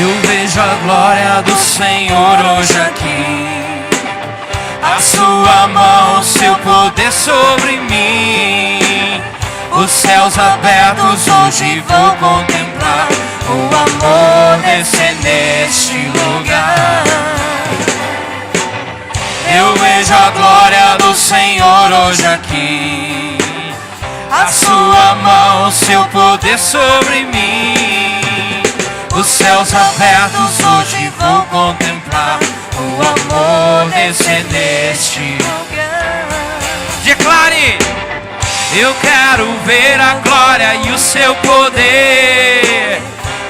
Eu vejo a glória do Senhor hoje aqui. A sua mão, seu poder sobre mim. Os céus abertos hoje vou contemplar. O amor descer neste lugar. Eu vejo a glória do Senhor hoje aqui. A sua mão, seu poder sobre mim. Os céus abertos hoje vou contemplar. O amor descer neste lugar. Declare: eu quero ver a glória e o seu poder.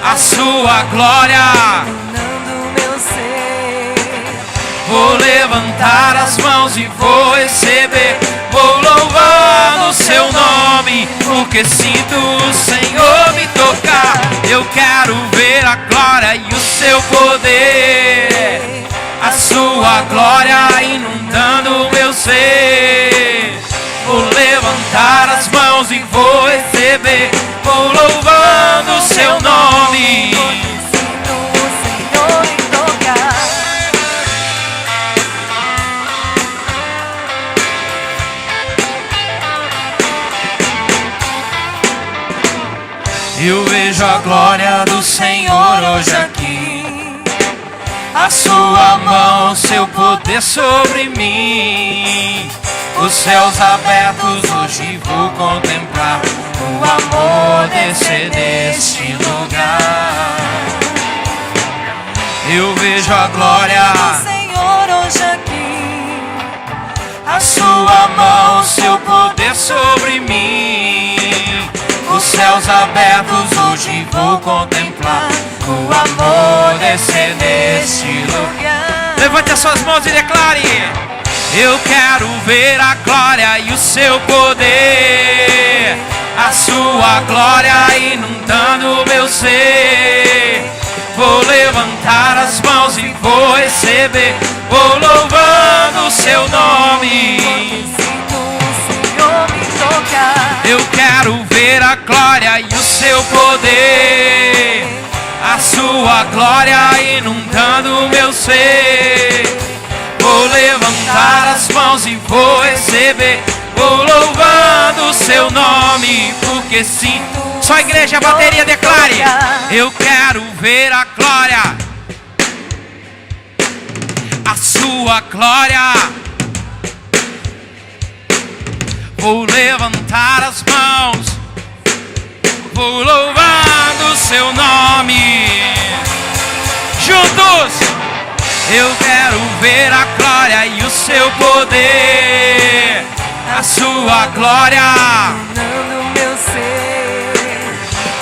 A sua glória. Vou levantar as mãos e vou receber. Vou louvar o seu nome, porque sinto o Senhor me tocar. Eu quero ver a glória e o seu poder. A sua glória inundando o meu ser. Vou levantar as mãos e vou receber. Vou louvando o seu nome. Eu vejo a glória do Senhor hoje aqui. A sua mão, seu poder sobre mim. Os céus abertos hoje vou contemplar. O amor descer neste lugar. Eu vejo a glória do Senhor hoje aqui. A sua mão, seu poder sobre mim. Os céus abertos hoje vou contemplar. O amor descer neste lugar. Levante as suas mãos e declare: eu quero ver a glória e o seu poder. A sua glória inundando o meu ser. Vou levantar as mãos e vou receber. Vou louvando o seu nome. Eu quero ver a glória e o seu poder. A sua glória inundando o meu ser. Vou levantar as mãos e vou receber. Vou louvando o seu nome, porque sim. Só a igreja, a bateria, declare: eu quero ver a glória. A sua glória. Vou levantar as mãos. Vou louvando o seu nome. Juntos. Eu quero ver a glória e o seu poder. A sua glória.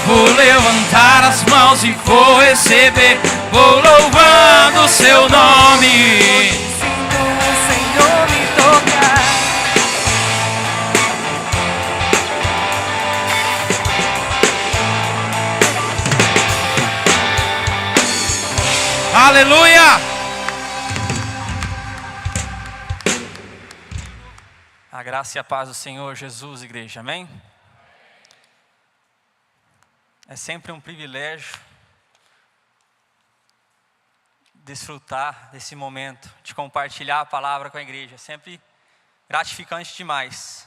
Vou levantar as mãos e vou receber. Vou louvando o seu nome. Aleluia! A graça e a paz do Senhor Jesus, igreja, amém? É sempre um privilégio desfrutar desse momento, de compartilhar a palavra com a igreja, é sempre gratificante demais.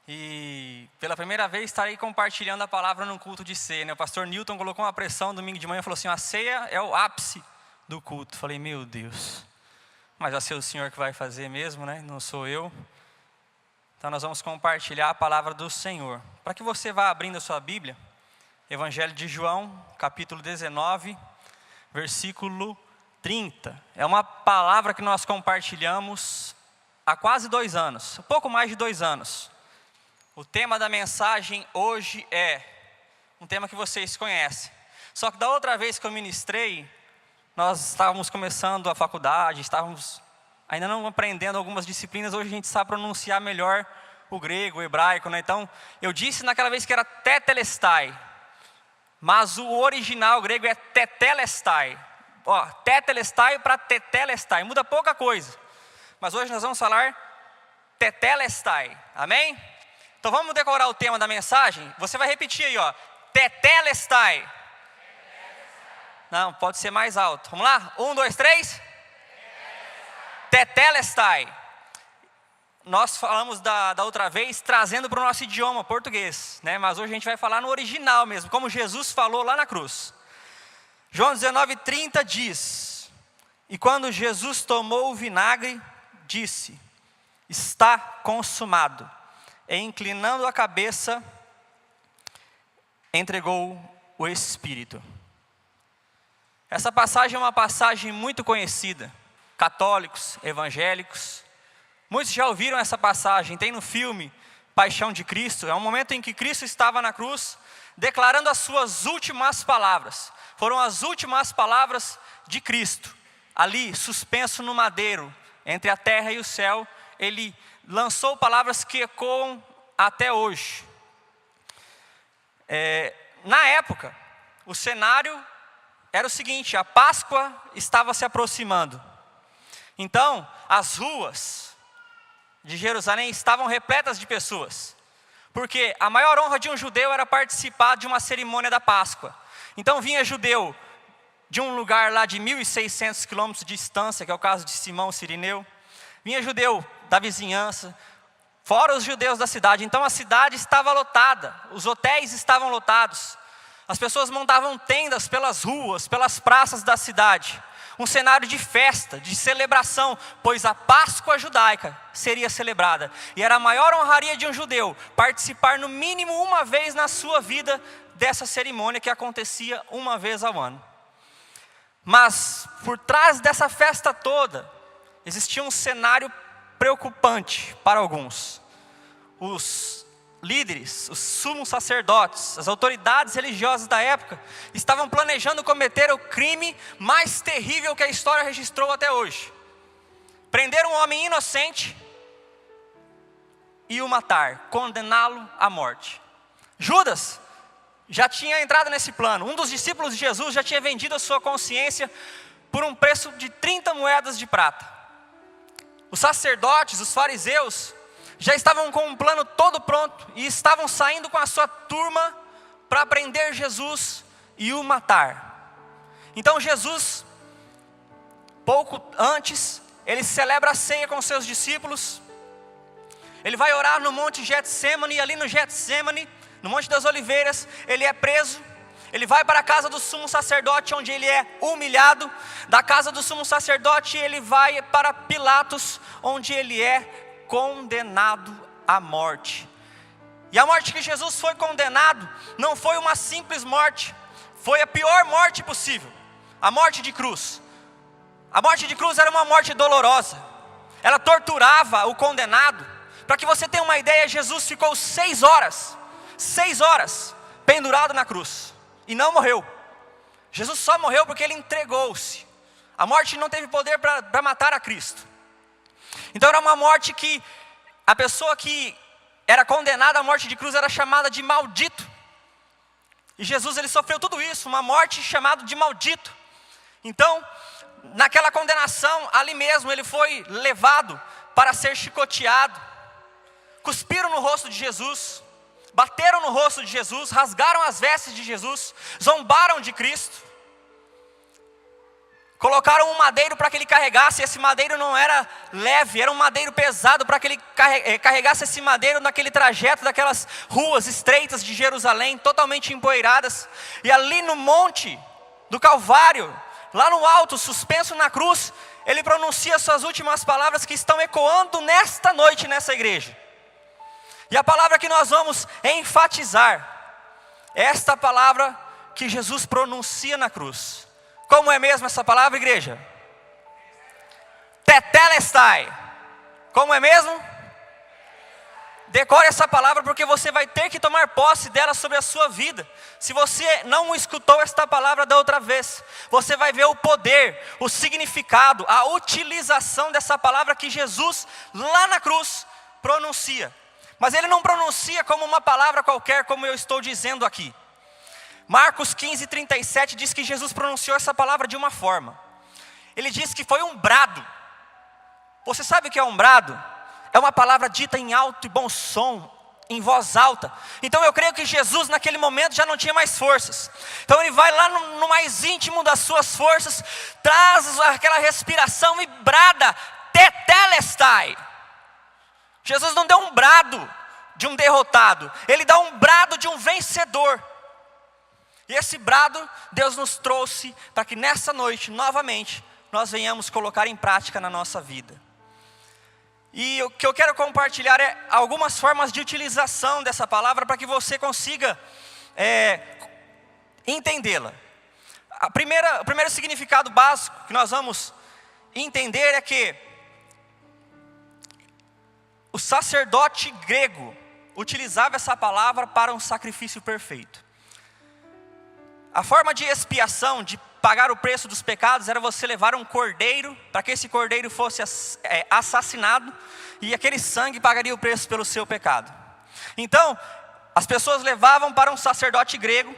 E pela primeira vez estarei compartilhando a palavra no culto de ceia, né? O pastor Newton colocou uma pressão domingo de manhã e falou assim: a ceia é o ápice do culto. Falei: meu Deus, mas vai ser o Senhor que vai fazer mesmo, né? Não sou eu. Então nós vamos compartilhar a palavra do Senhor. Para que você vá abrindo a sua Bíblia, Evangelho de João, capítulo 19, versículo 30. É uma palavra que nós compartilhamos há quase 2 anos, um pouco mais de 2 anos. O tema da mensagem hoje é um tema que vocês conhecem. Só que da outra vez que eu ministrei, nós estávamos começando a faculdade, estávamos ainda não aprendendo algumas disciplinas. Hoje a gente sabe pronunciar melhor o grego, o hebraico, né? Então, eu disse naquela vez que era tetelestai, mas o original grego é tetelestai. Ó, tetelestai para tetelestai, muda pouca coisa. Mas hoje nós vamos falar tetelestai, amém? Então vamos decorar o tema da mensagem. Você vai repetir aí, ó, tetelestai. Não, pode ser mais alto. Vamos lá? 1, 2, 3. Tetelestai. Nós falamos da outra vez, trazendo para o nosso idioma português, né? Mas hoje a gente vai falar no original mesmo, como Jesus falou lá na cruz. João 19:30 diz: e quando Jesus tomou o vinagre, disse: está consumado. E inclinando a cabeça, entregou o Espírito. Essa passagem é uma passagem muito conhecida. Católicos, evangélicos, muitos já ouviram essa passagem. Tem no filme Paixão de Cristo. É um momento em que Cristo estava na cruz, declarando as suas últimas palavras. Foram as últimas palavras de Cristo. Ali, suspenso no madeiro, entre a terra e o céu, ele lançou palavras que ecoam até hoje. Na época, o cenário era o seguinte: a Páscoa estava se aproximando. Então, as ruas de Jerusalém estavam repletas de pessoas, porque a maior honra de um judeu era participar de uma cerimônia da Páscoa. Então vinha judeu de um lugar lá de 1.600 quilômetros de distância, que é o caso de Simão Cirineu. Vinha judeu da vizinhança, fora os judeus da cidade. Então a cidade estava lotada, os hotéis estavam lotados. As pessoas montavam tendas pelas ruas, pelas praças da cidade. Um cenário de festa, de celebração, pois a Páscoa judaica seria celebrada. E era a maior honraria de um judeu participar no mínimo uma vez na sua vida dessa cerimônia que acontecia uma vez ao ano. Mas por trás dessa festa toda, existia um cenário preocupante para alguns. Os líderes, os sumos sacerdotes, as autoridades religiosas da época estavam planejando cometer o crime mais terrível que a história registrou até hoje: prender um homem inocente e o matar, condená-lo à morte. Judas já tinha entrado nesse plano. Um dos discípulos de Jesus já tinha vendido a sua consciência por um preço de 30 moedas de prata. Os sacerdotes, os fariseus, já estavam com um plano todo pronto e estavam saindo com a sua turma para prender Jesus e o matar. Então Jesus, pouco antes, ele celebra a ceia com seus discípulos. Ele vai orar no Monte Getsemane, e ali no Getsemane, no Monte das Oliveiras, ele é preso. Ele vai para a casa do sumo sacerdote, onde ele é humilhado. Da casa do sumo sacerdote ele vai para Pilatos, onde ele é condenado à morte. E a morte que Jesus foi condenado não foi uma simples morte, foi a pior morte possível: a morte de cruz. A morte de cruz era uma morte dolorosa, ela torturava o condenado. Para que você tenha uma ideia, Jesus ficou 6 horas pendurado na cruz e não morreu. Jesus só morreu porque ele entregou-se. A morte não teve poder para matar a Cristo. Então era uma morte que a pessoa que era condenada à morte de cruz era chamada de maldito. E Jesus, ele sofreu tudo isso, uma morte chamada de maldito. Então, naquela condenação, ali mesmo ele foi levado para ser chicoteado. Cuspiram no rosto de Jesus, bateram no rosto de Jesus, rasgaram as vestes de Jesus, zombaram de Cristo. Colocaram um madeiro para que ele carregasse. Esse madeiro não era leve, era um madeiro pesado para que ele carregasse esse madeiro naquele trajeto daquelas ruas estreitas de Jerusalém, totalmente empoeiradas. E ali no monte do Calvário, lá no alto, suspenso na cruz, ele pronuncia suas últimas palavras que estão ecoando nesta noite nessa igreja. E a palavra que nós vamos enfatizar é esta palavra que Jesus pronuncia na cruz. Como é mesmo essa palavra, igreja? Tetelestai. Como é mesmo? Decore essa palavra, porque você vai ter que tomar posse dela sobre a sua vida. Se você não escutou esta palavra da outra vez, você vai ver o poder, o significado, a utilização dessa palavra que Jesus lá na cruz pronuncia. Mas ele não pronuncia como uma palavra qualquer, como eu estou dizendo aqui. Marcos 15:37 diz que Jesus pronunciou essa palavra de uma forma. Ele diz que foi um brado. Você sabe o que é um brado? É uma palavra dita em alto e bom som, em voz alta. Então eu creio que Jesus naquele momento já não tinha mais forças. Então ele vai lá no mais íntimo das suas forças, traz aquela respiração e brada, tetelestai. Jesus não deu um brado de um derrotado, ele dá um brado de um vencedor. E esse brado Deus nos trouxe para que nessa noite, novamente, nós venhamos colocar em prática na nossa vida. E o que eu quero compartilhar é algumas formas de utilização dessa palavra para que você consiga entendê-la. O primeiro significado básico que nós vamos entender é que o sacerdote grego utilizava essa palavra para um sacrifício perfeito. A forma de expiação, de pagar o preço dos pecados, era você levar um cordeiro, para que esse cordeiro fosse assassinado, e aquele sangue pagaria o preço pelo seu pecado. Então, as pessoas levavam para um sacerdote grego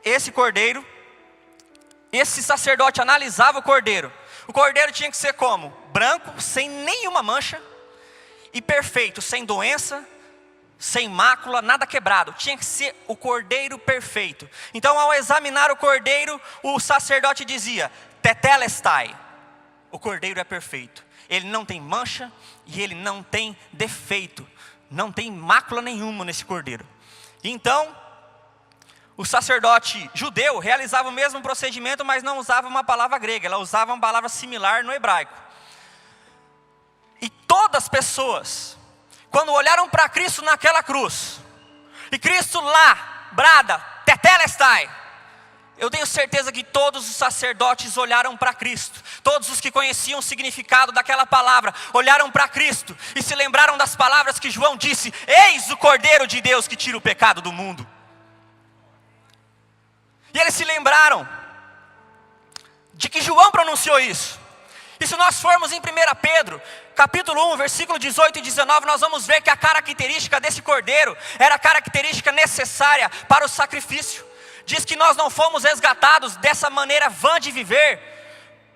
esse cordeiro. Esse sacerdote analisava o cordeiro. O cordeiro tinha que ser como? Branco, sem nenhuma mancha, e perfeito, sem doença, sem mácula, nada quebrado. Tinha que ser o cordeiro perfeito. Então, ao examinar o cordeiro, o sacerdote dizia: tetelestai, o cordeiro é perfeito, ele não tem mancha e ele não tem defeito, não tem mácula nenhuma nesse cordeiro. Então, o sacerdote judeu realizava o mesmo procedimento, mas não usava uma palavra grega, ela usava uma palavra similar no hebraico. E todas as pessoas, quando olharam para Cristo naquela cruz, e Cristo lá, brada, tetelestai, eu tenho certeza que todos os sacerdotes olharam para Cristo. Todos os que conheciam o significado daquela palavra olharam para Cristo e se lembraram das palavras que João disse: eis o Cordeiro de Deus que tira o pecado do mundo. E eles se lembraram de que João pronunciou isso. E se nós formos em 1 Pedro, capítulo 1, versículo 18 e 19, nós vamos ver que a característica desse cordeiro era a característica necessária para o sacrifício. Diz que nós não fomos resgatados dessa maneira vã de viver,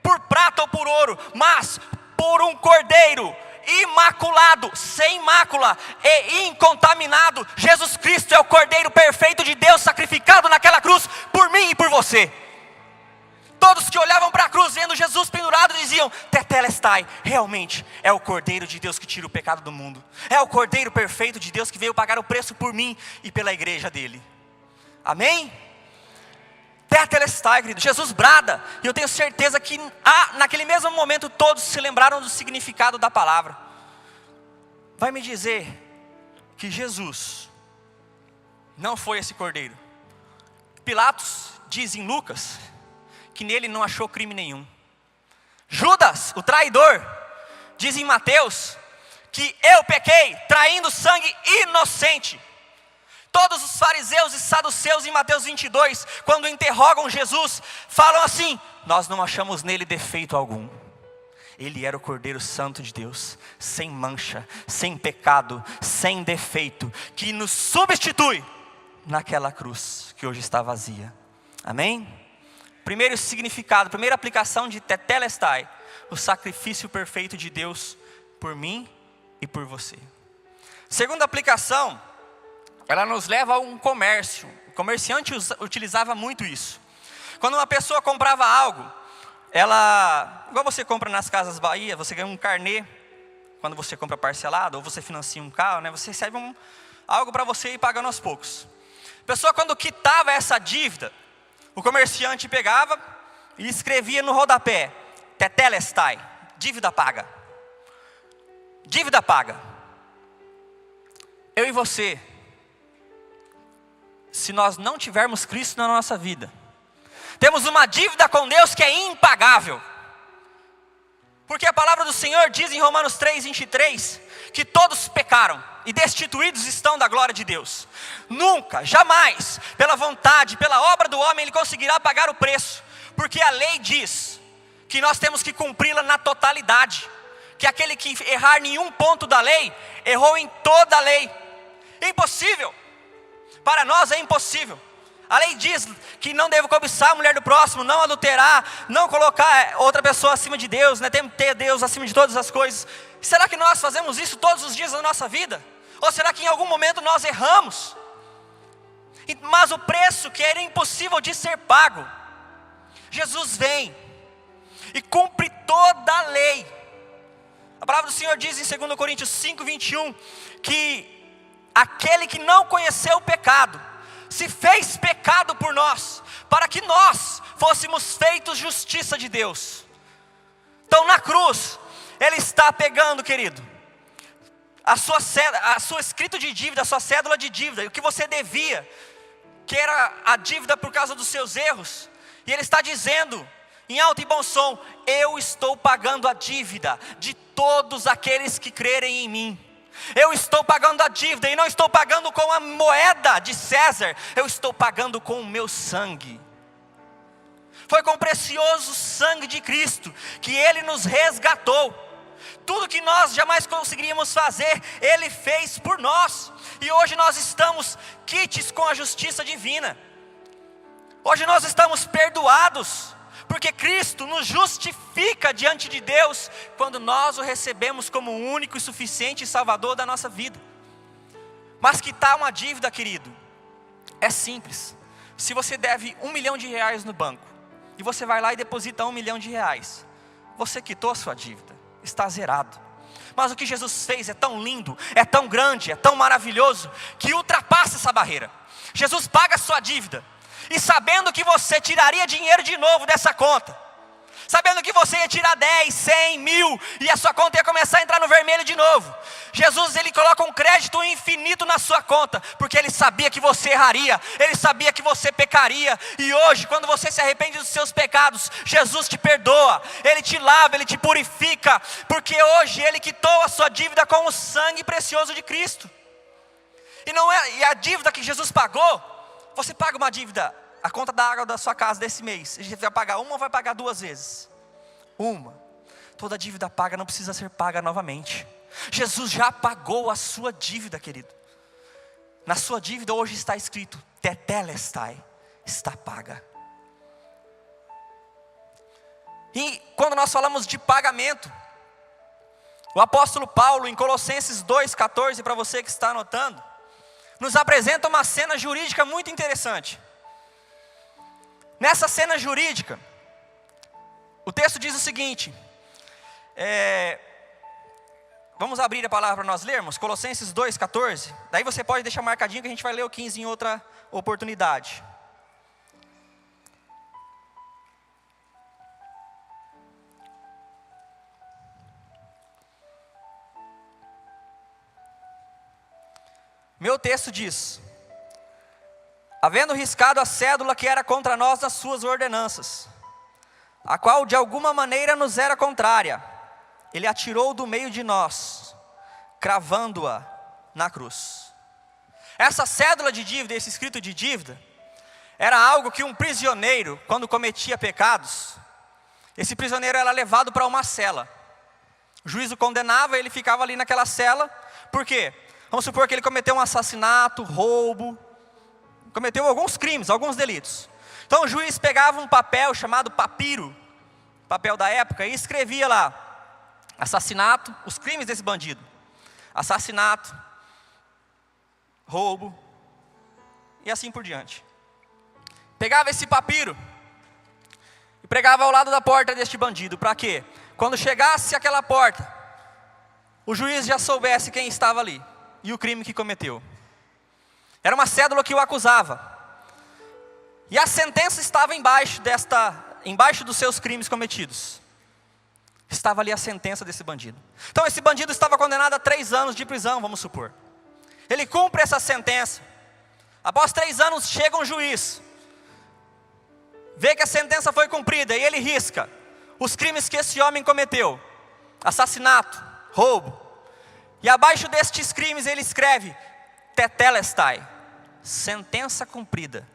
por prata ou por ouro, mas por um cordeiro imaculado, sem mácula e incontaminado. Jesus Cristo é o cordeiro perfeito de Deus, sacrificado naquela cruz por mim e por você. Todos que olhavam para a cruz vendo Jesus pendurado diziam: tetelestai, realmente é o Cordeiro de Deus que tira o pecado do mundo. É o Cordeiro perfeito de Deus que veio pagar o preço por mim e pela igreja dele. Amém? Tetelestai, querido. Jesus brada, e eu tenho certeza que naquele mesmo momento todos se lembraram do significado da palavra. Vai me dizer que Jesus não foi esse cordeiro? Pilatos diz em Lucas que nele não achou crime nenhum. Judas, o traidor, diz em Mateus que eu pequei traindo sangue inocente. Todos os fariseus e saduceus em Mateus 22, quando interrogam Jesus, falam assim: nós não achamos nele defeito algum. Ele era o Cordeiro Santo de Deus, sem mancha, sem pecado, sem defeito, que nos substitui naquela cruz que hoje está vazia. Amém? Primeiro significado, primeira aplicação de tetelestai: o sacrifício perfeito de Deus por mim e por você. Segunda aplicação, ela nos leva a um comércio. O comerciante utilizava muito isso. Quando uma pessoa comprava algo, igual você compra nas Casas Bahia, você ganha um carnê, quando você compra parcelado, ou você financia um carro, né, você recebe algo para você ir pagando aos poucos. A pessoa, quando quitava essa dívida, o comerciante pegava e escrevia no rodapé: tetelestai, dívida paga. Dívida paga. Eu e você, se nós não tivermos Cristo na nossa vida, temos uma dívida com Deus que é impagável. Porque a palavra do Senhor diz em Romanos 3:23 que todos pecaram e destituídos estão da glória de Deus. Nunca, jamais, pela vontade, pela obra do homem, ele conseguirá pagar o preço. Porque a lei diz que nós temos que cumpri-la na totalidade. Que aquele que errar em um ponto da lei, errou em toda a lei. É impossível. Para nós é impossível. A lei diz que não devo cobiçar a mulher do próximo, não adulterar, não colocar outra pessoa acima de Deus, né? Temos que ter Deus acima de todas as coisas. Será que nós fazemos isso todos os dias da nossa vida? Ou será que em algum momento nós erramos? Mas o preço que era impossível de ser pago, Jesus vem e cumpre toda a lei. A palavra do Senhor diz em 2 Coríntios 5:21, que aquele que não conheceu o pecado, se fez pecado por nós, para que nós fôssemos feitos justiça de Deus. Então na cruz, Ele está pegando, querido, a sua escrito de dívida, a sua cédula de dívida, o que você devia, que era a dívida por causa dos seus erros, e Ele está dizendo, em alto e bom som: eu estou pagando a dívida de todos aqueles que crerem em mim. Eu estou pagando a dívida, e não estou pagando com a moeda de César, eu estou pagando com o meu sangue. Foi com o precioso sangue de Cristo que Ele nos resgatou. Tudo que nós jamais conseguiríamos fazer, Ele fez por nós. E hoje nós estamos quites com a justiça divina. Hoje nós estamos perdoados, porque Cristo nos justifica diante de Deus, quando nós o recebemos como o único e suficiente Salvador da nossa vida. Mas quitar uma dívida, querido, é simples. Se você deve R$1 milhão no banco, e você vai lá e deposita R$1 milhão, você quitou a sua dívida, está zerado. Mas o que Jesus fez é tão lindo, é tão grande, é tão maravilhoso, que ultrapassa essa barreira. Jesus paga a sua dívida, e sabendo que você tiraria dinheiro de novo dessa conta, sabendo que você ia tirar 10, 100, 1000, e a sua conta ia começar a entrar no vermelho de novo, Jesus, Ele coloca um crédito infinito na sua conta, porque Ele sabia que você erraria, Ele sabia que você pecaria. E hoje, quando você se arrepende dos seus pecados, Jesus te perdoa, Ele te lava, Ele te purifica, porque hoje Ele quitou a sua dívida com o sangue precioso de Cristo. E a dívida que Jesus pagou, você paga uma dívida, a conta da água da sua casa desse mês, a gente vai pagar uma ou vai pagar 2 vezes? Uma. Toda dívida paga não precisa ser paga novamente. Jesus já pagou a sua dívida, querido. Na sua dívida hoje está escrito: tetelestai, está paga. E quando nós falamos de pagamento, o apóstolo Paulo, em Colossenses 2,14, para você que está anotando, nos apresenta uma cena jurídica muito interessante. Nessa cena jurídica, o texto diz o seguinte, vamos abrir a palavra para nós lermos, Colossenses 2,14, daí você pode deixar marcadinho que a gente vai ler o 15 em outra oportunidade. Meu texto diz: havendo riscado a cédula que era contra nós nas suas ordenanças, a qual de alguma maneira nos era contrária, Ele atirou do meio de nós, cravando-a na cruz. Essa cédula de dívida, esse escrito de dívida, era algo que um prisioneiro, quando cometia pecados, esse prisioneiro era levado para uma cela. O juiz o condenava, ele ficava ali naquela cela. Por quê? Vamos supor que ele cometeu um assassinato, roubo, cometeu alguns crimes, alguns delitos. Então o juiz pegava um papel chamado papiro, papel da época, e escrevia lá: assassinato, os crimes desse bandido, assassinato, roubo, e assim por diante. Pegava esse papiro e pregava ao lado da porta deste bandido. Para quê? Quando chegasse àquela porta, o juiz já soubesse quem estava ali e o crime que cometeu. Era uma cédula que o acusava. E a sentença estava embaixo dos seus crimes cometidos. Estava ali a sentença desse bandido. Então esse bandido estava condenado a 3 anos de prisão, vamos supor. Ele cumpre essa sentença. Após 3 anos chega um juiz, vê que a sentença foi cumprida e ele risca os crimes que esse homem cometeu: assassinato, roubo. E abaixo destes crimes ele escreve: tetelestai, sentença cumprida.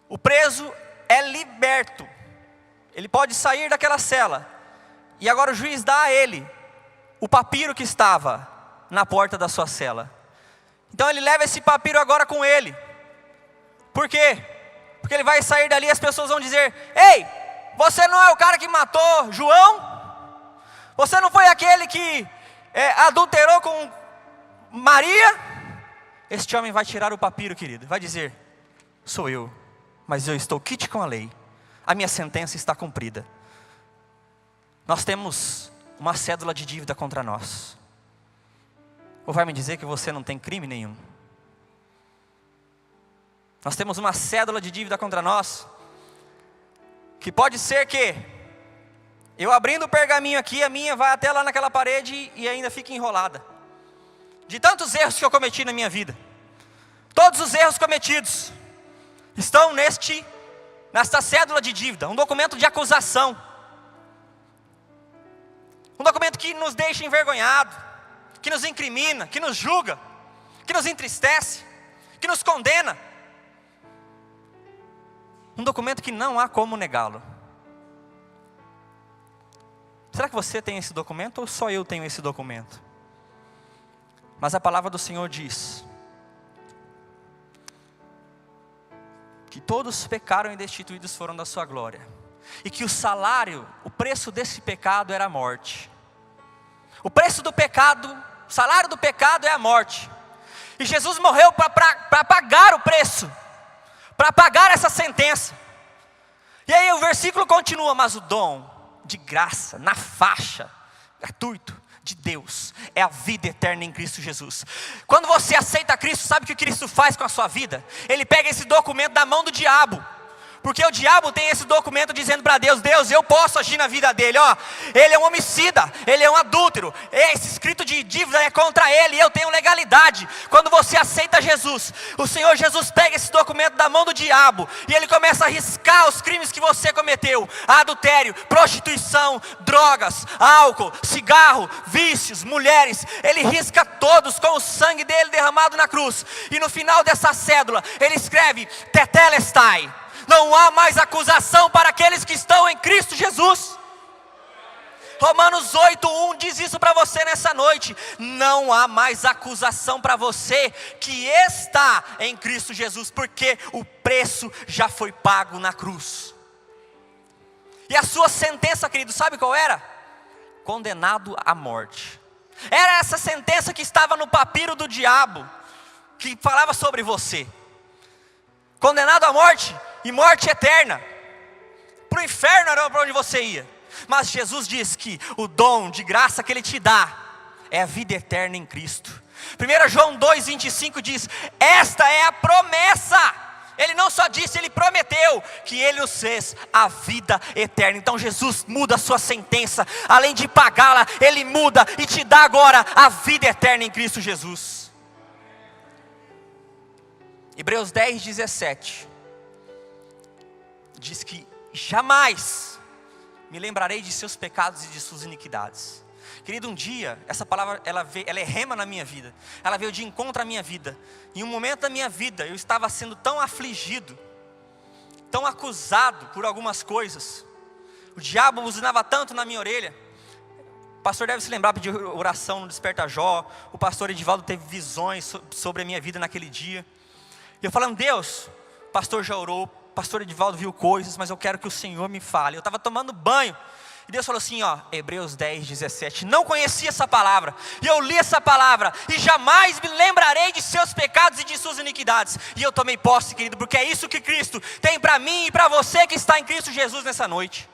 O preso é liberto, ele pode sair daquela cela. E agora o juiz dá a ele o papiro que estava na porta da sua cela. Então ele leva esse papiro agora com ele. Por quê? Porque ele vai sair dali e as pessoas vão dizer: ei, você não é o cara que matou João? Você não foi aquele que adulterou com Maria, este homem vai tirar o papiro, querido, vai dizer: sou eu, mas eu estou quite com a lei, a minha sentença está cumprida. Nós temos uma cédula de dívida contra nós. Ou vai me dizer que você não tem crime nenhum? Nós temos uma cédula de dívida contra nós, que pode ser que eu abrindo o pergaminho aqui, a minha vai até lá naquela parede e ainda fica enrolada. De tantos erros que eu cometi na minha vida. Todos os erros cometidos estão nesta cédula de dívida, um documento de acusação. Um documento que nos deixa envergonhado, que nos incrimina, que nos julga, que nos entristece, que nos condena. Um documento que não há como negá-lo. Será que você tem esse documento ou só eu tenho esse documento? Mas a palavra do Senhor diz que todos pecaram e destituídos foram da sua glória, e que o salário, o preço desse pecado era a morte. O preço do pecado, o salário do pecado é a morte. E Jesus morreu para pagar o preço, para pagar essa sentença. E aí o versículo continua: mas o dom de graça, na faixa, gratuito, de Deus, é a vida eterna em Cristo Jesus. Quando você aceita Cristo, sabe o que Cristo faz com a sua vida? Ele pega esse documento da mão do diabo. Porque o diabo tem esse documento dizendo para Deus: Deus, eu posso agir na vida dele, ó. Ele é um homicida, ele é um adúltero, esse escrito de dívida é contra ele, e eu tenho legalidade. Quando você aceita Jesus, o Senhor Jesus pega esse documento da mão do diabo, e ele começa a riscar os crimes que você cometeu: adultério, prostituição, drogas, álcool, cigarro, vícios, mulheres. Ele risca todos com o sangue dele derramado na cruz. E no final dessa cédula, ele escreve: tetelestai. Não há mais acusação para aqueles que estão em Cristo Jesus. Romanos 8:1 diz isso para você nessa noite. Não há mais acusação para você que está em Cristo Jesus, porque o preço já foi pago na cruz. E a sua sentença, querido, sabe qual era? Condenado à morte. Era essa sentença que estava no papiro do diabo, que falava sobre você. Condenado à morte, e morte eterna. Para o inferno era para onde você ia. Mas Jesus diz que o dom de graça que Ele te dá é a vida eterna em Cristo. 1 João 2,25 diz: esta é a promessa. Ele não só disse, Ele prometeu que Ele nos fez a vida eterna. Então Jesus muda a sua sentença. Além de pagá-la, Ele muda e te dá agora a vida eterna em Cristo Jesus. Hebreus 10:17 diz que jamais me lembrarei de seus pecados e de suas iniquidades. Querido, um dia, essa palavra ela é rema na minha vida. Ela veio de encontro à minha vida. Em um momento da minha vida, eu estava sendo tão afligido, tão acusado por algumas coisas. O diabo buzinava tanto na minha orelha. O pastor deve se lembrar, pedir oração no Desperta Jó. O pastor Edivaldo teve visões sobre a minha vida naquele dia. E eu falando: Deus, o pastor já orou, o pastor Edivaldo viu coisas, mas eu quero que o Senhor me fale. Eu estava tomando banho, e Deus falou assim, ó, Hebreus 10:17, não conhecia essa palavra, e eu li essa palavra, e jamais me lembrarei de seus pecados e de suas iniquidades. E eu tomei posse, querido, porque é isso que Cristo tem para mim e para você que está em Cristo Jesus nessa noite.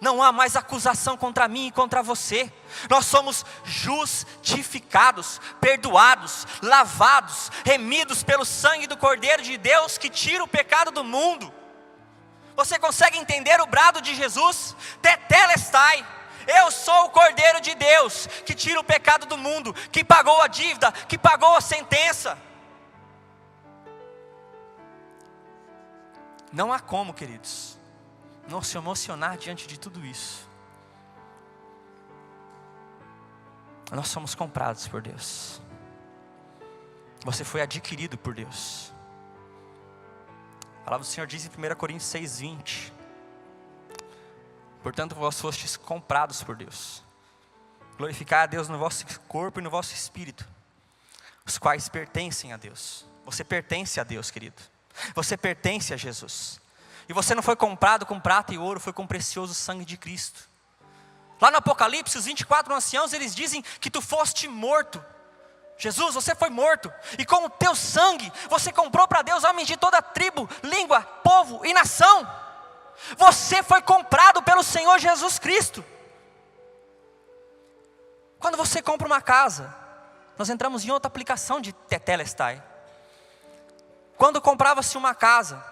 Não há mais acusação contra mim e contra você. Nós somos justificados, perdoados, lavados, remidos pelo sangue do Cordeiro de Deus que tira o pecado do mundo. Você consegue entender o brado de Jesus? Tetelestai. Eu sou o Cordeiro de Deus que tira o pecado do mundo, que pagou a dívida, que pagou a sentença. Não há como, queridos, não se emocionar diante de tudo isso. Nós somos comprados por Deus. Você foi adquirido por Deus. A palavra do Senhor diz em 1 Coríntios 6:20: portanto vós fostes comprados por Deus. Glorificai a Deus no vosso corpo e no vosso espírito, os quais pertencem a Deus. Você pertence a Deus, querido. Você pertence a Jesus. E você não foi comprado com prata e ouro, foi com o precioso sangue de Cristo. Lá no Apocalipse, os 24 anciãos, eles dizem que tu foste morto. Jesus, você foi morto, e com o teu sangue, você comprou para Deus homens de toda tribo, língua, povo e nação. Você foi comprado pelo Senhor Jesus Cristo. Quando você compra uma casa, nós entramos em outra aplicação de tetelestai. Quando comprava-se uma casa,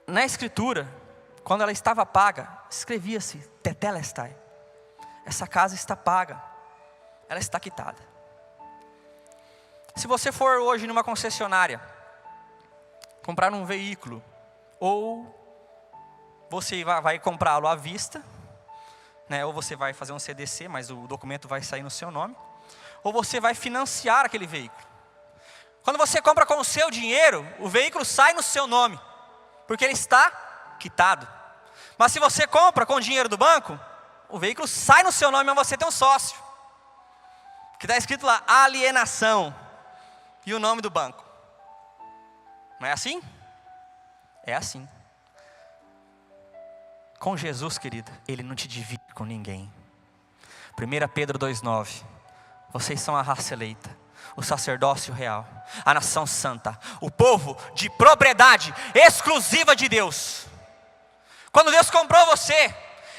na escritura, quando ela estava paga, escrevia-se tetelestai. Essa casa está paga, ela está quitada. Se você for hoje numa concessionária, comprar um veículo, ou você vai comprá-lo à vista, né, ou você vai fazer um CDC, mas o documento vai sair no seu nome, ou você vai financiar aquele veículo. Quando você compra com o seu dinheiro, o veículo sai no seu nome, porque ele está quitado. Mas se você compra com o dinheiro do banco, o veículo sai no seu nome, mas você tem um sócio, que está escrito lá, alienação, e o nome do banco. Não é assim? É assim. Com Jesus, querido, Ele não te divide com ninguém. 1 Pedro 2,9. Vocês são a raça eleita, o sacerdócio real, a nação santa, o povo de propriedade exclusiva de Deus. Quando Deus comprou você,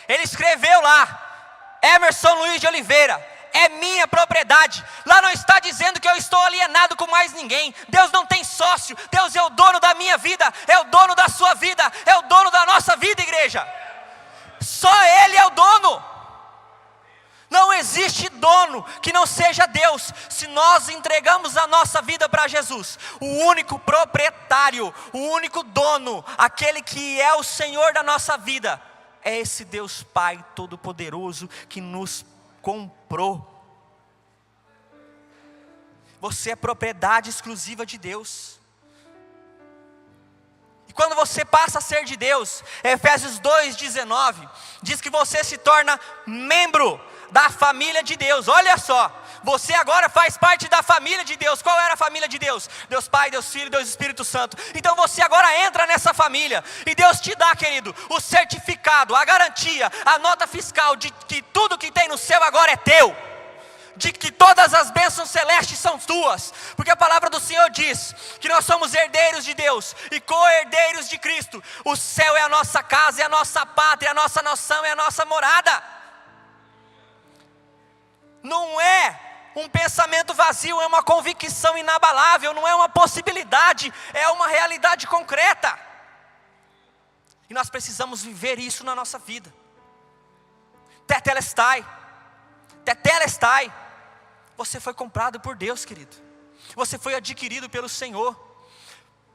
Ele escreveu lá, Emerson Luiz de Oliveira, é minha propriedade. Lá não está dizendo que eu estou alienado com mais ninguém. Deus não tem sócio. Deus é o dono da minha vida, é o dono da sua vida, é o dono da nossa vida, igreja. Só Ele é o dono. Não existe dono que não seja Deus. Se nós entregamos a nossa vida para Jesus, o único proprietário, o único dono, aquele que é o Senhor da nossa vida, é esse Deus Pai Todo-Poderoso que nos comprou. Você é propriedade exclusiva de Deus. E quando você passa a ser de Deus, Efésios 2,19 diz que você se torna membro da família de Deus. Olha só, você agora faz parte da família de Deus. Qual era a família de Deus? Deus Pai, Deus Filho, Deus Espírito Santo. Então você agora entra nessa família, e Deus te dá, querido, o certificado, a garantia, a nota fiscal de que tudo que tem no céu agora é teu, de que todas as bênçãos celestes são tuas, porque a palavra do Senhor diz que nós somos herdeiros de Deus e co-herdeiros de Cristo. O céu é a nossa casa, é a nossa pátria, é a nossa nação, é a nossa morada. Não é um pensamento vazio, é uma convicção inabalável, não é uma possibilidade, é uma realidade concreta. E nós precisamos viver isso na nossa vida. Tetelestai, tetelestai. Você foi comprado por Deus, querido. Você foi adquirido pelo Senhor,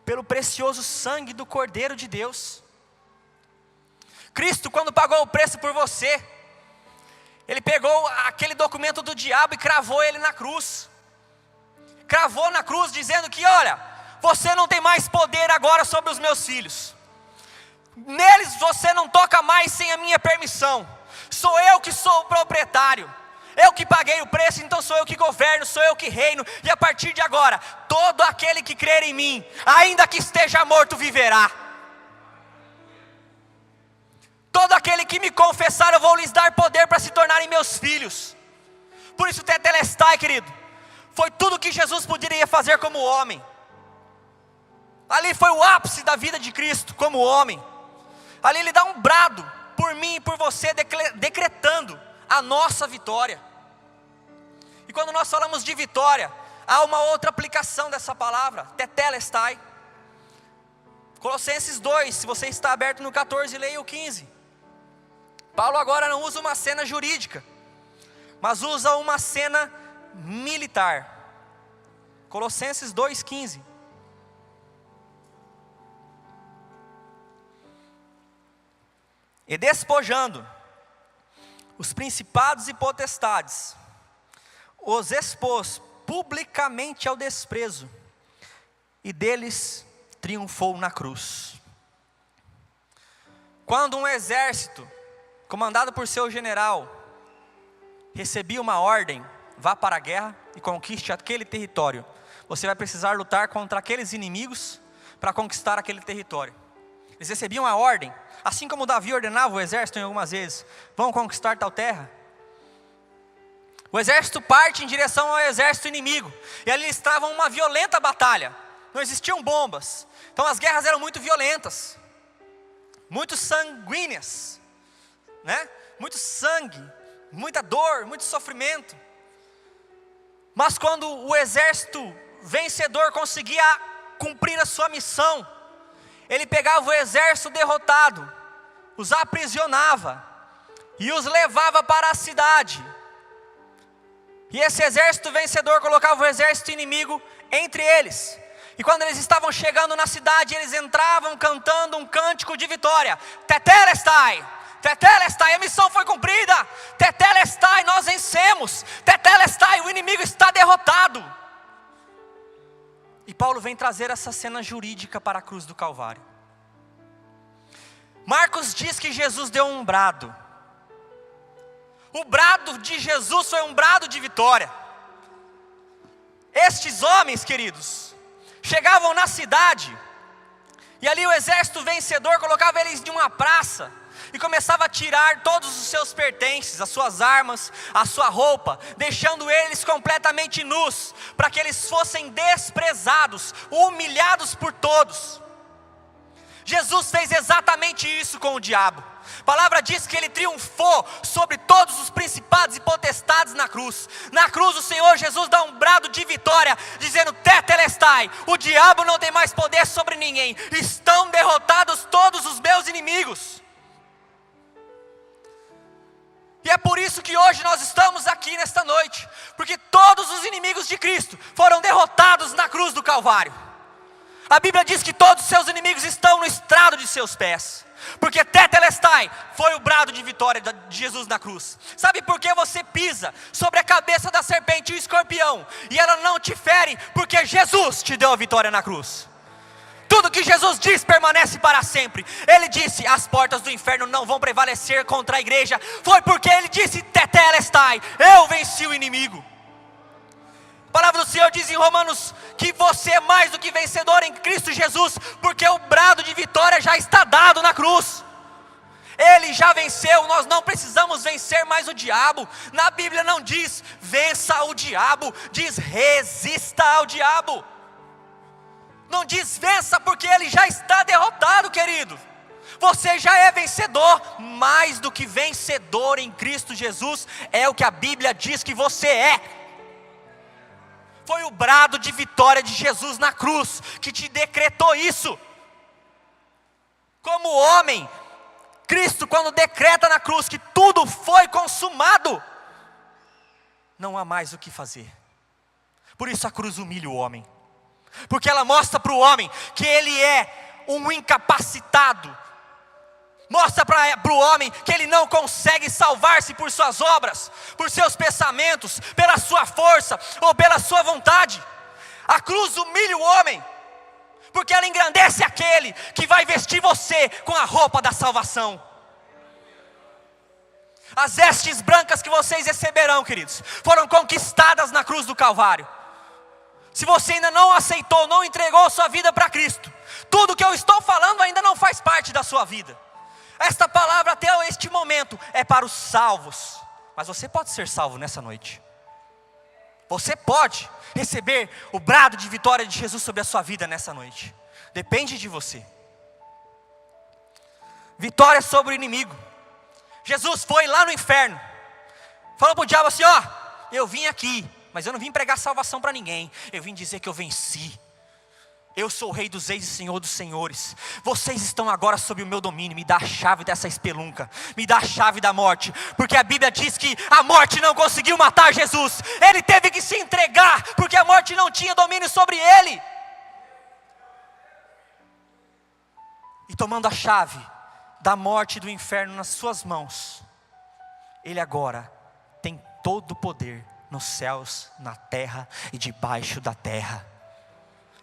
pelo precioso sangue do Cordeiro de Deus. Cristo, quando pagou o preço por você, Ele pegou aquele documento do diabo e cravou ele na cruz. Cravou na cruz dizendo que, olha, você não tem mais poder agora sobre os meus filhos. Neles você não toca mais sem a minha permissão. Sou eu que sou o proprietário. Eu que paguei o preço, então sou eu que governo, sou eu que reino. E a partir de agora, todo aquele que crer em mim, ainda que esteja morto, viverá. Todo aquele que me confessar, eu vou lhes dar poder para se tornarem meus filhos. Por isso, tetelestai, querido, foi tudo que Jesus poderia fazer como homem. Ali foi o ápice da vida de Cristo como homem. Ali Ele dá um brado por mim e por você, decretando a nossa vitória. E quando nós falamos de vitória, há uma outra aplicação dessa palavra, tetelestai. Colossenses 2, se você está aberto no 14, leia o 15. Paulo agora não usa uma cena jurídica, mas usa uma cena militar. Colossenses 2,15. E despojando os principados e potestades, os expôs publicamente ao desprezo, e deles triunfou na cruz. Quando um exército comandado por seu general recebia uma ordem, vá para a guerra e conquiste aquele território, você vai precisar lutar contra aqueles inimigos para conquistar aquele território. Eles recebiam a ordem, assim como Davi ordenava o exército em algumas vezes, vão conquistar tal terra. O exército parte em direção ao exército inimigo. E ali eles travam uma violenta batalha. Não existiam bombas. Então as guerras eram muito violentas, muito sanguíneas, né? Muito sangue, muita dor, muito sofrimento. Mas quando o exército vencedor conseguia cumprir a sua missão, ele pegava o exército derrotado, os aprisionava e os levava para a cidade. E esse exército vencedor colocava o exército inimigo entre eles. E quando eles estavam chegando na cidade, eles entravam cantando um cântico de vitória. Tetelestai, Tetelestai, a missão foi cumprida. Tetelestai, nós vencemos. Tetelestai, o inimigo está derrotado. E Paulo vem trazer essa cena jurídica para a cruz do Calvário. Marcos diz que Jesus deu um brado. O brado de Jesus foi um brado de vitória. Estes homens, queridos, chegavam na cidade, e ali o exército vencedor colocava eles em uma praça, e começava a tirar todos os seus pertences, as suas armas, a sua roupa, deixando eles completamente nus, para que eles fossem desprezados, humilhados por todos. Jesus fez exatamente isso com o diabo. A palavra diz que ele triunfou sobre todos os principados e potestades na cruz. Na cruz o Senhor Jesus dá um brado de vitória, dizendo: Tetelestai, o diabo não tem mais poder sobre ninguém. Estão derrotados todos os meus inimigos. E é por isso que hoje nós estamos aqui nesta noite, porque todos os inimigos de Cristo foram derrotados na cruz do Calvário. A Bíblia diz que todos os seus inimigos estão no estrado de seus pés, porque Tetelestai foi o brado de vitória de Jesus na cruz. Sabe por que você pisa sobre a cabeça da serpente e o escorpião, e ela não te fere? Porque Jesus te deu a vitória na cruz. Tudo que Jesus diz permanece para sempre. Ele disse: as portas do inferno não vão prevalecer contra a igreja. Foi porque ele disse: Tetelestai, eu venci o inimigo. A palavra do Senhor diz em Romanos que você é mais do que vencedor em Cristo Jesus, porque o brado de vitória já está dado na cruz. Ele já venceu, nós não precisamos vencer mais o diabo. Na Bíblia não diz vença o diabo, diz resista ao diabo. Não diz vença, porque ele já está derrotado, querido. Você já é vencedor, mais do que vencedor em Cristo Jesus, é o que a Bíblia diz que você é. Foi o brado de vitória de Jesus na cruz que te decretou isso. Como homem, Cristo, quando decreta na cruz que tudo foi consumado, não há mais o que fazer. Por isso a cruz humilha o homem, porque ela mostra para o homem que ele é um incapacitado. Mostra para o homem que ele não consegue salvar-se por suas obras, por seus pensamentos, pela sua força ou pela sua vontade. A cruz humilha o homem, porque ela engrandece aquele que vai vestir você com a roupa da salvação. As vestes brancas que vocês receberão, queridos, foram conquistadas na cruz do Calvário. Se você ainda não aceitou, não entregou sua vida para Cristo, tudo que eu estou falando ainda não faz parte da sua vida. Esta palavra até este momento é para os salvos, mas você pode ser salvo nessa noite. Você pode receber o brado de vitória de Jesus sobre a sua vida nessa noite. Depende de você. Vitória sobre o inimigo. Jesus foi lá no inferno, falou para o diabo assim: ó, eu vim aqui, mas eu não vim pregar salvação para ninguém. Eu vim dizer que eu venci. Eu sou o rei dos reis e senhor dos senhores. Vocês estão agora sob o meu domínio. Me dá a chave dessa espelunca, me dá a chave da morte, porque a Bíblia diz que a morte não conseguiu matar Jesus. Ele teve que se entregar, porque a morte não tinha domínio sobre ele. E tomando a chave da morte e do inferno nas suas mãos, ele agora tem todo o poder nos céus, na terra e debaixo da terra.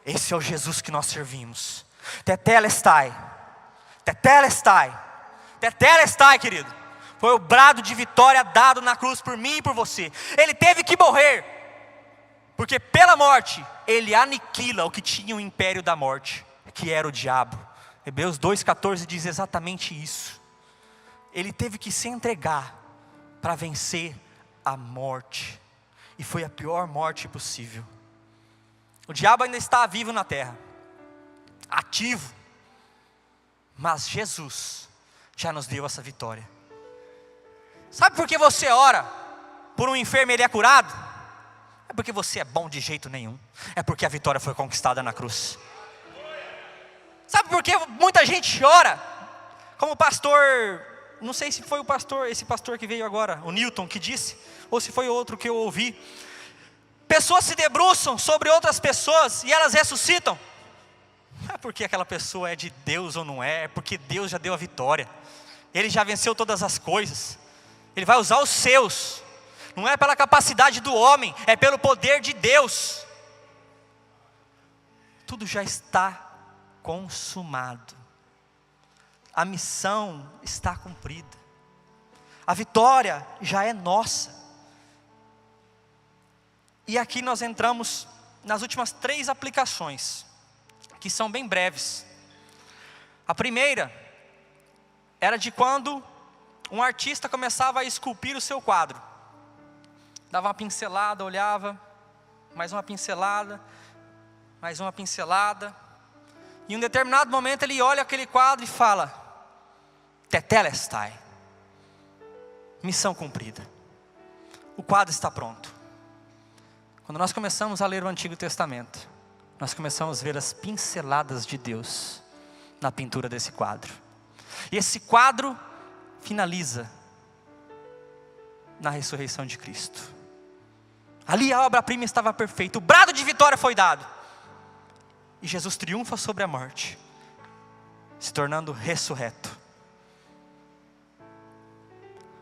Esse é o Jesus que nós servimos. Tetelestai, Tetelestai, Tetelestai, querido. Foi o brado de vitória dado na cruz por mim e por você. Ele teve que morrer, porque pela morte ele aniquila o que tinha o império da morte, que era o diabo. Hebreus 2,14 diz exatamente isso. Ele teve que se entregar para vencer a morte. E foi a pior morte possível. O diabo ainda está vivo na terra, ativo. Mas Jesus já nos deu essa vitória. Sabe por que você ora por um enfermo e ele é curado? É porque você é bom de jeito nenhum. É porque a vitória foi conquistada na cruz. Sabe por que muita gente ora? Como o pastor, não sei se foi esse pastor que veio agora, o Newton, que disse, ou se foi outro que eu ouvi. Pessoas se debruçam sobre outras pessoas e elas ressuscitam. Não é porque aquela pessoa é de Deus ou não é porque Deus já deu a vitória. Ele já venceu todas as coisas. Ele vai usar os seus. Não é pela capacidade do homem, é pelo poder de Deus. Tudo já está consumado. A missão está cumprida. A vitória já é nossa. E aqui nós entramos nas últimas 3 aplicações, que são bem breves. A primeira era de quando um artista começava a esculpir o seu quadro. Dava uma pincelada, olhava, mais uma pincelada, mais uma pincelada. E em um determinado momento ele olha aquele quadro e fala: Tetelestai, missão cumprida. O quadro está pronto. Quando nós começamos a ler o Antigo Testamento, nós começamos a ver as pinceladas de Deus na pintura desse quadro. E esse quadro finaliza na ressurreição de Cristo. Ali a obra-prima estava perfeita, o brado de vitória foi dado. E Jesus triunfa sobre a morte, se tornando ressurreto.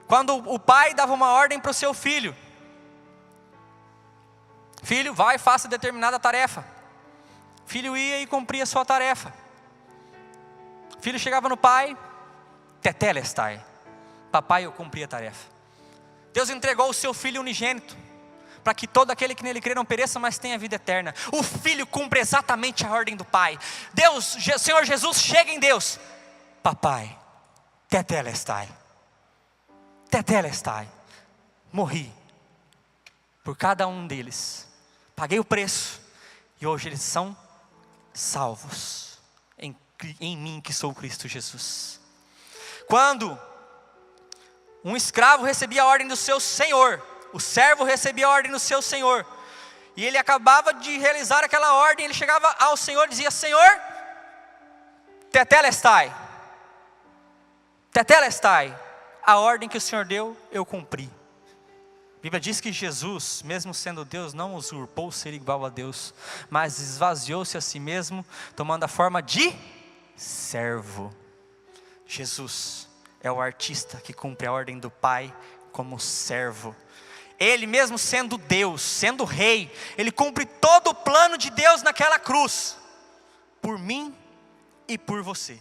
Quando o pai dava uma ordem para o seu filho: filho, vai e faça determinada tarefa. Filho ia e cumpria a sua tarefa. Filho chegava no pai: Tetelestai, papai, eu cumpri a tarefa. Deus entregou o seu Filho unigênito, para que todo aquele que nele crê não pereça, mas tenha vida eterna. O Filho cumpre exatamente a ordem do Pai. Deus, Senhor Jesus chega em Deus: papai, Tetelestai, Tetelestai, morri por cada um deles, paguei o preço, e hoje eles são salvos em mim que sou Cristo Jesus. Quando um escravo recebia a ordem do seu senhor, o servo recebia a ordem do seu senhor, e ele acabava de realizar aquela ordem, ele chegava ao Senhor e dizia: Senhor, Tetelestai, Tetelestai, a ordem que o Senhor deu, eu cumpri. A Bíblia diz que Jesus, mesmo sendo Deus, não usurpou ser igual a Deus, mas esvaziou-se a si mesmo, tomando a forma de servo. Jesus é o artista que cumpre a ordem do Pai como servo. Ele mesmo sendo Deus, sendo rei, ele cumpre todo o plano de Deus naquela cruz, por mim e por você.